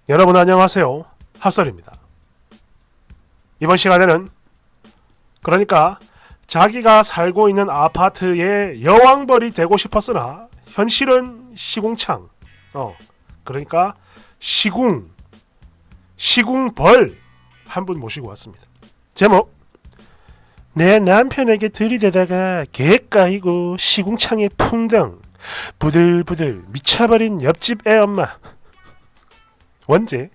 여러분 안녕하세요. 핫설입니다. 이번 시간에는 그러니까 자기가 살고 있는 아파트의 여왕벌이 되고 싶었으나 현실은 시궁창 그러니까 시궁벌 한 분 모시고 왔습니다. 제목 내 남편에게 들이대다가 개까이고 시궁창에 풍덩 부들부들 미쳐버린 옆집 애 엄마. 원제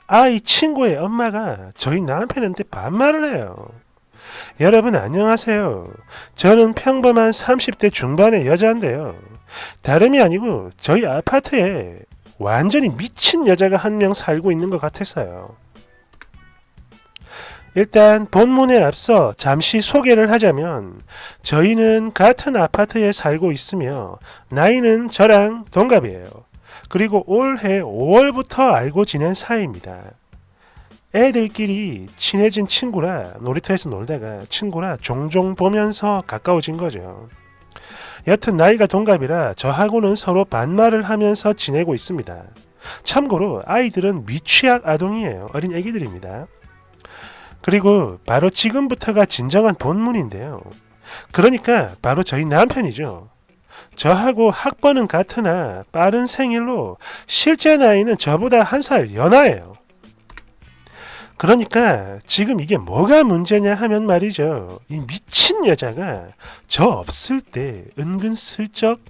아이 친구의 엄마가 저희 남편한테 반말을 해요. 여러분 안녕하세요. 저는 평범한 30대 중반의 여자인데요. 다름이 아니고 저희 아파트에 완전히 미친 여자가 한 명 살고 있는 것 같아서요. 일단 본문에 앞서 잠시 소개를 하자면 저희는 같은 아파트에 살고 있으며 나이는 저랑 동갑이에요. 그리고 올해 5월부터 알고 지낸 사이입니다. 애들끼리 친해진 친구라 놀이터에서 놀다가 친구라 종종 보면서 가까워진 거죠. 여튼 나이가 동갑이라 저하고는 서로 반말을 하면서 지내고 있습니다. 참고로 아이들은 미취학 아동이에요. 어린 애기들입니다. 그리고 바로 지금부터가 진정한 본문인데요. 그러니까 바로 저희 남편이죠. 저하고 학번은 같으나 빠른 생일로 실제 나이는 저보다 한 살 연하예요. 그러니까 지금 이게 뭐가 문제냐 하면 말이죠. 이 미친 여자가 저 없을 때 은근슬쩍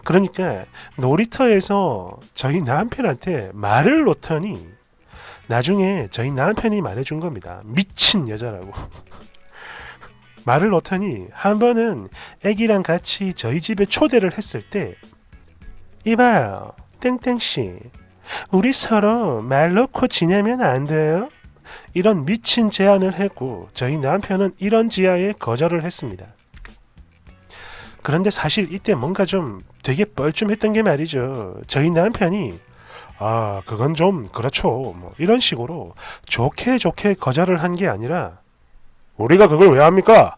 그러니까 놀이터에서 저희 남편한테 말을 놓더니 나중에 저희 남편이 말해준 겁니다. 미친 여자라고. 말을 놓더니 한 번은 애기랑 같이 저희 집에 초대를 했을 때 이봐요 땡땡씨 우리 서로 말 놓고 지내면 안 돼요? 이런 미친 제안을 했고 저희 남편은 이런 지하에 거절을 했습니다. 그런데 사실 이때 뭔가 좀 되게 뻘쭘했던 게 말이죠. 저희 남편이 그건 좀 그렇죠 뭐 이런 식으로 좋게 거절을 한 게 아니라 우리가 그걸 왜 합니까?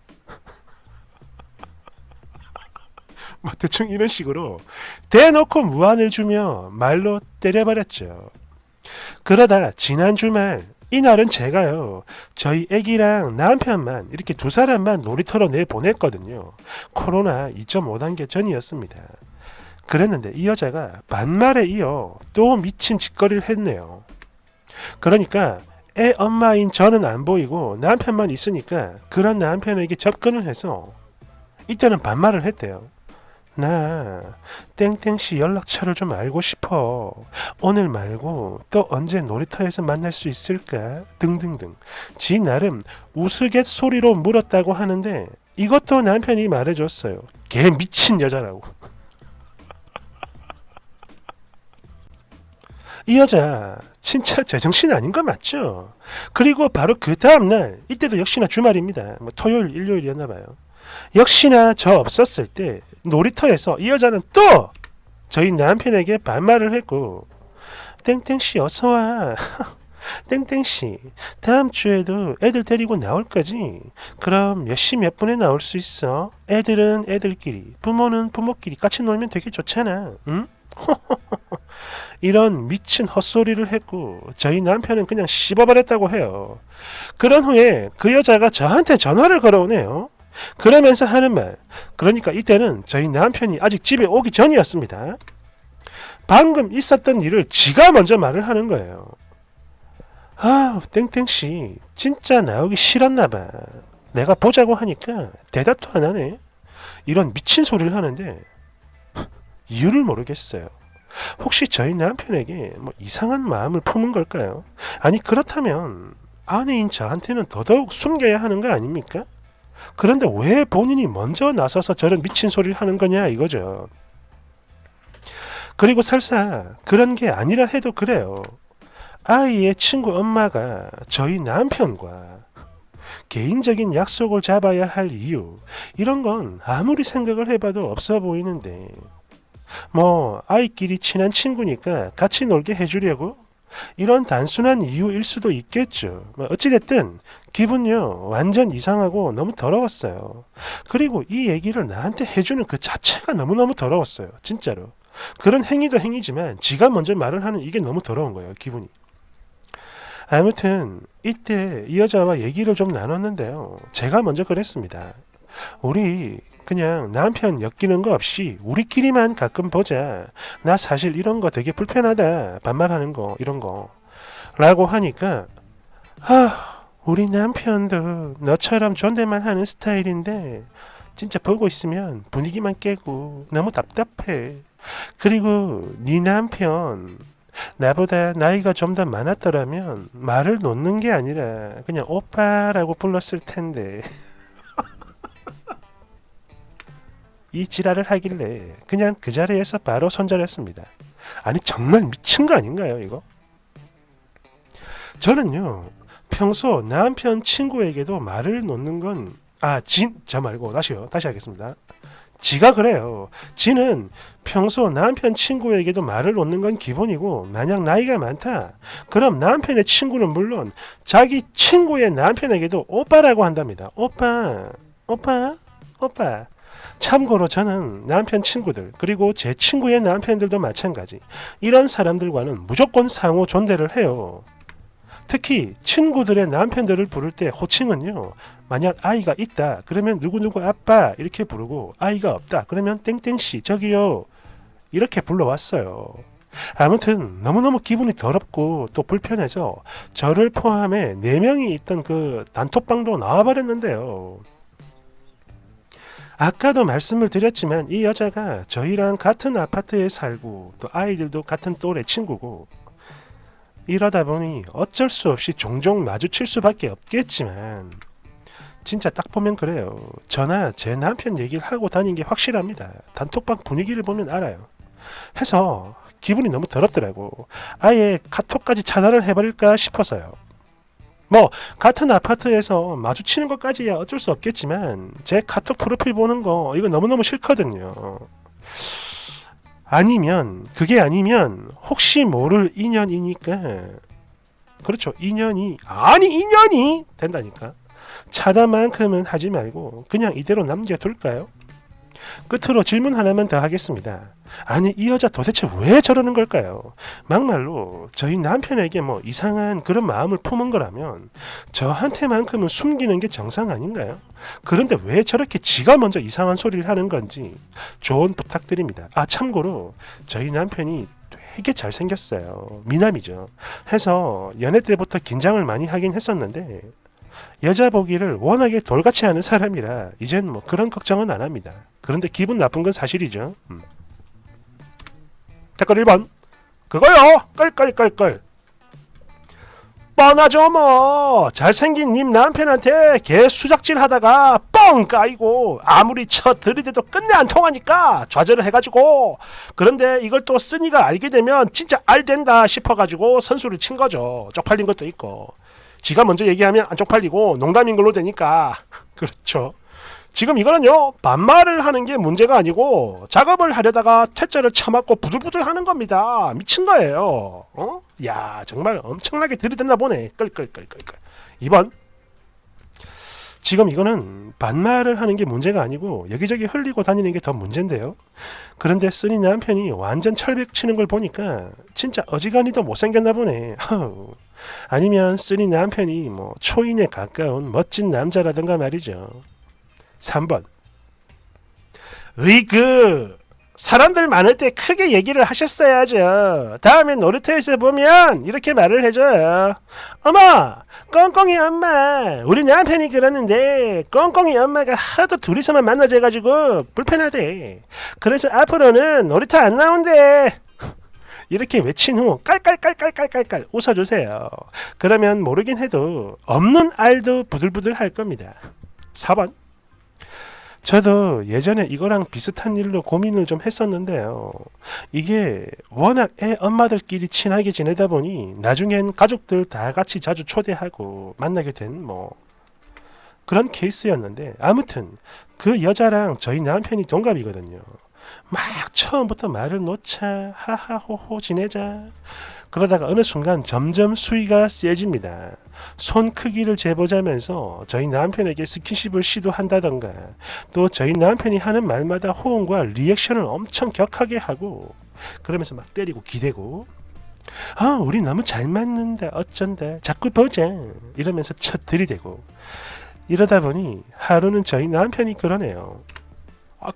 뭐 대충 이런 식으로 대놓고 무안을 주며 말로 때려버렸죠. 그러다 지난 주말 이날은 제가요 저희 애기랑 남편만 이렇게 두 사람만 놀이터로 내보냈거든요. 코로나 2.5단계 전이었습니다. 그랬는데 이 여자가 반말에 이어 또 미친 짓거리를 했네요. 그러니까 애 엄마인 저는 안 보이고 남편만 있으니까 그런 남편에게 접근을 해서 이때는 반말을 했대요. 나 땡땡씨 연락처를 좀 알고 싶어. 오늘 말고 또 언제 놀이터에서 만날 수 있을까? 등등등. 지 나름 우스갯소리로 물었다고 하는데 이것도 남편이 말해줬어요. 걔 미친 여자라고. 이 여자 진짜 제정신 아닌 거 맞죠? 그리고 바로 그 다음날 이때도 역시나 주말입니다. 뭐 토요일 일요일이었나봐요. 역시나 저 없었을 때 놀이터에서 이 여자는 또 저희 남편에게 반말을 했고 땡땡씨 어서와 땡땡씨 다음 주에도 애들 데리고 나올 거지? 그럼 몇 시 몇 분에 나올 수 있어? 애들은 애들끼리 부모는 부모끼리 같이 놀면 되게 좋잖아. 응? 이런 미친 헛소리를 했고 저희 남편은 그냥 씹어버렸다고 해요. 그런 후에 그 여자가 저한테 전화를 걸어오네요. 그러면서 하는 말 그러니까 이때는 저희 남편이 아직 집에 오기 전이었습니다. 방금 있었던 일을 지가 먼저 말을 하는 거예요. 땡땡씨 진짜 나오기 싫었나봐. 내가 보자고 하니까 대답도 안 하네. 이런 미친 소리를 하는데 이유를 모르겠어요. 혹시 저희 남편에게 뭐 이상한 마음을 품은 걸까요? 아니 그렇다면 아내인 저한테는 더더욱 숨겨야 하는 거 아닙니까? 그런데 왜 본인이 먼저 나서서 저런 미친 소리를 하는 거냐 이거죠. 그리고 설사 그런 게 아니라 해도 그래요. 아이의 친구 엄마가 저희 남편과 개인적인 약속을 잡아야 할 이유 이런 건 아무리 생각을 해봐도 없어 보이는데 뭐 아이끼리 친한 친구니까 같이 놀게 해주려고 이런 단순한 이유일 수도 있겠죠. 어찌됐든 기분요 완전 이상하고 너무 더러웠어요. 그리고 이 얘기를 나한테 해주는 그 자체가 너무너무 더러웠어요. 진짜로. 그런 행위도 행위지만 지가 먼저 말을 하는 이게 너무 더러운 거예요. 기분이. 아무튼 이때 이 여자와 얘기를 좀 나눴는데요. 제가 먼저 그랬습니다. 우리 그냥 남편 엮이는 거 없이 우리끼리만 가끔 보자. 나 사실 이런 거 되게 불편하다. 반말하는 거 이런 거 라고 하니까 우리 남편도 너처럼 존댓말 하는 스타일인데 진짜 보고 있으면 분위기만 깨고 너무 답답해. 그리고 네 남편 나보다 나이가 좀 더 많았더라면 말을 놓는 게 아니라 그냥 오빠라고 불렀을 텐데 이 지랄을 하길래 그냥 그 자리에서 바로 손절했습니다. 아니 정말 미친 거 아닌가요 이거? 저는요 평소 남편 친구에게도 말을 놓는 건 저 말고 다시 하겠습니다. 지가 그래요. 지는 평소 남편 친구에게도 말을 놓는 건 기본이고 만약 나이가 많다. 그럼 남편의 친구는 물론 자기 친구의 남편에게도 오빠라고 한답니다. 오빠. 참고로 저는 남편 친구들 그리고 제 친구의 남편들도 마찬가지. 이런 사람들과는 무조건 상호 존대를 해요. 특히 친구들의 남편들을 부를 때 호칭은요. 만약 아이가 있다 그러면 누구누구 아빠 이렇게 부르고 아이가 없다 그러면 땡땡씨 저기요 이렇게 불러왔어요. 아무튼 너무너무 기분이 더럽고 또 불편해서 저를 포함해 4명이 있던 그 단톡방도 나와버렸는데요. 아까도 말씀을 드렸지만 이 여자가 저희랑 같은 아파트에 살고 또 아이들도 같은 또래 친구고 이러다 보니 어쩔 수 없이 종종 마주칠 수밖에 없겠지만 진짜 딱 보면 그래요. 저나 제 남편 얘기를 하고 다닌 게 확실합니다. 단톡방 분위기를 보면 알아요. 해서 기분이 너무 더럽더라고. 아예 카톡까지 차단을 해버릴까 싶어서요. 뭐 같은 아파트에서 마주치는 것까지야 어쩔 수 없겠지만 제 카톡 프로필 보는 거 이거 너무너무 싫거든요. 그게 아니면 혹시 모를 인연이니까 그렇죠. 인연이 된다니까. 차단만큼은 하지 말고 그냥 이대로 남겨둘까요? 끝으로 질문 하나만 더 하겠습니다. 아니 이 여자 도대체 왜 저러는 걸까요? 막말로 저희 남편에게 뭐 이상한 그런 마음을 품은 거라면 저한테만큼은 숨기는 게 정상 아닌가요? 그런데 왜 저렇게 지가 먼저 이상한 소리를 하는 건지 조언 부탁드립니다. 참고로 저희 남편이 되게 잘생겼어요. 미남이죠. 해서 연애 때부터 긴장을 많이 하긴 했었는데 여자 보기를 워낙에 돌같이 하는 사람이라 이젠 뭐 그런 걱정은 안 합니다. 그런데 기분 나쁜 건 사실이죠. 댓글 1번 그거요 끌끌끌끌 뻔하죠 뭐. 잘생긴 님 남편한테 개 수작질 하다가 뻥 까이고 아무리 쳐 들이대도 끝내 안 통하니까 좌절을 해가지고 그런데 이걸 또 쓰니가 알게 되면 진짜 알된다 싶어가지고 선수를 친 거죠. 쪽팔린 것도 있고 지가 먼저 얘기하면 안 쪽팔리고 농담인 걸로 되니까 그렇죠. 지금 이거는요 반말을 하는 게 문제가 아니고 작업을 하려다가 퇴짜를 쳐맞고 부들부들 하는 겁니다. 미친 거예요. 야 정말 엄청나게 들이댔나 보네. 끌끌끌끌끌. 2번 지금 이거는 반말을 하는 게 문제가 아니고 여기저기 흘리고 다니는 게 더 문제인데요. 그런데 쓰니 남편이 완전 철벽 치는 걸 보니까 진짜 어지간히도 못생겼나 보네. 아니면 쓰니 남편이 뭐 초인에 가까운 멋진 남자라든가 말이죠. 3번 으이그 사람들 많을 때 크게 얘기를 하셨어야죠. 다음에 놀이터에서 보면 이렇게 말을 해줘요. 어머 꽁꽁이 엄마 우리 남편이 그러는데 꽁꽁이 엄마가 하도 둘이서만 만나져가지고 불편하대. 그래서 앞으로는 놀이터 안 나온대. 이렇게 외친 후 깔깔깔깔깔깔깔 웃어주세요. 그러면 모르긴 해도 없는 알도 부들부들 할 겁니다. 4번 저도 예전에 이거랑 비슷한 일로 고민을 좀 했었는데요. 이게 워낙 애 엄마들끼리 친하게 지내다 보니 나중엔 가족들 다 같이 자주 초대하고 만나게 된 뭐 그런 케이스였는데 아무튼 그 여자랑 저희 남편이 동갑이거든요. 막 처음부터 말을 놓자 하하호호 지내자 그러다가 어느 순간 점점 수위가 세집니다. 손 크기를 재보자면서 저희 남편에게 스킨십을 시도한다던가 또 저희 남편이 하는 말마다 호응과 리액션을 엄청 격하게 하고 그러면서 막 때리고 기대고 우리 너무 잘 맞는다 어쩐다 자꾸 보자 이러면서 첫 들이대고 이러다 보니 하루는 저희 남편이 그러네요.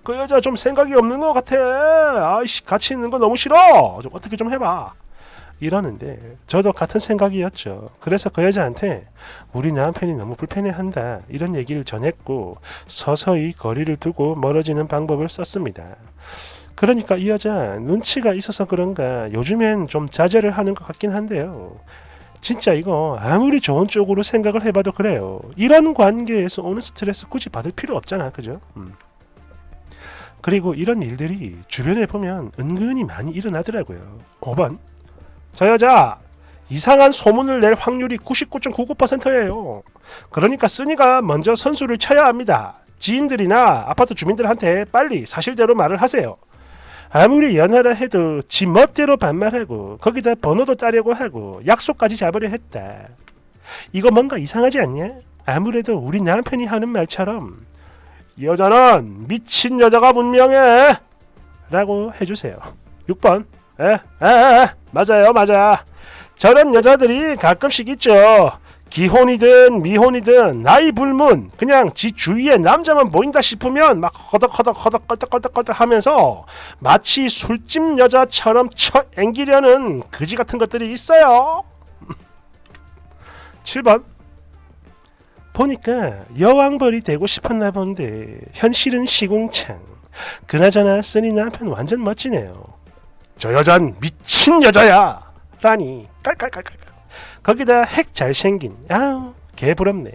그 여자 좀 생각이 없는 것 같아. 아이씨 같이 있는 거 너무 싫어. 좀 어떻게 좀 해봐. 이러는데 저도 같은 생각이었죠. 그래서 그 여자한테 우리 남편이 너무 불편해한다 이런 얘기를 전했고 서서히 거리를 두고 멀어지는 방법을 썼습니다. 그러니까 이 여자 눈치가 있어서 그런가 요즘엔 좀 자제를 하는 것 같긴 한데요. 진짜 이거 아무리 좋은 쪽으로 생각을 해봐도 그래요. 이런 관계에서 오는 스트레스 굳이 받을 필요 없잖아. 그죠? 그리고 이런 일들이 주변에 보면 은근히 많이 일어나더라고요. 5번 저 여자 이상한 소문을 낼 확률이 99.99%예요. 그러니까 쓰니가 먼저 선수를 쳐야 합니다. 지인들이나 아파트 주민들한테 빨리 사실대로 말을 하세요. 아무리 연하라 해도 지 멋대로 반말하고 거기다 번호도 따려고 하고 약속까지 잡으려 했다. 이거 뭔가 이상하지 않냐? 아무래도 우리 남편이 하는 말처럼 이 여자는 미친 여자가 분명해 라고 해주세요. 6번 맞아요 맞아. 저런 여자들이 가끔씩 있죠. 기혼이든 미혼이든 나이 불문 그냥 지 주위에 남자만 보인다 싶으면 막 허덕허덕 껄떡껄떡 하면서 마치 술집 여자처럼 앵기려는 그지 같은 것들이 있어요. 7번 보니까 여왕벌이 되고 싶었나 본데 현실은 시궁창. 그나저나 쓰니 남편 완전 멋지네요. 저 여잔 미친 여자야 라니 깔깔깔깔. 거기다 핵 잘생긴 개 부럽네.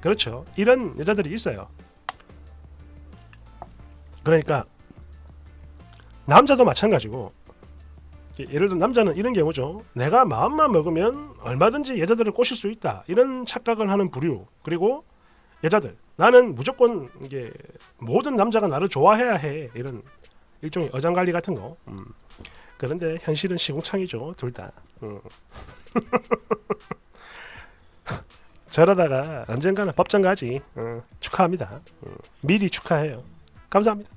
그렇죠. 이런 여자들이 있어요. 그러니까 남자도 마찬가지고 예를 들어 남자는 이런 경우죠. 내가 마음만 먹으면 얼마든지 여자들을 꼬실 수 있다 이런 착각을 하는 부류. 그리고 여자들 나는 무조건 이게 모든 남자가 나를 좋아해야 해 이런 일종의 어장관리 같은 거. 그런데 현실은 시궁창이죠. 둘 다. 저러다가 언젠가는 법정 가지. 축하합니다. 미리 축하해요. 감사합니다.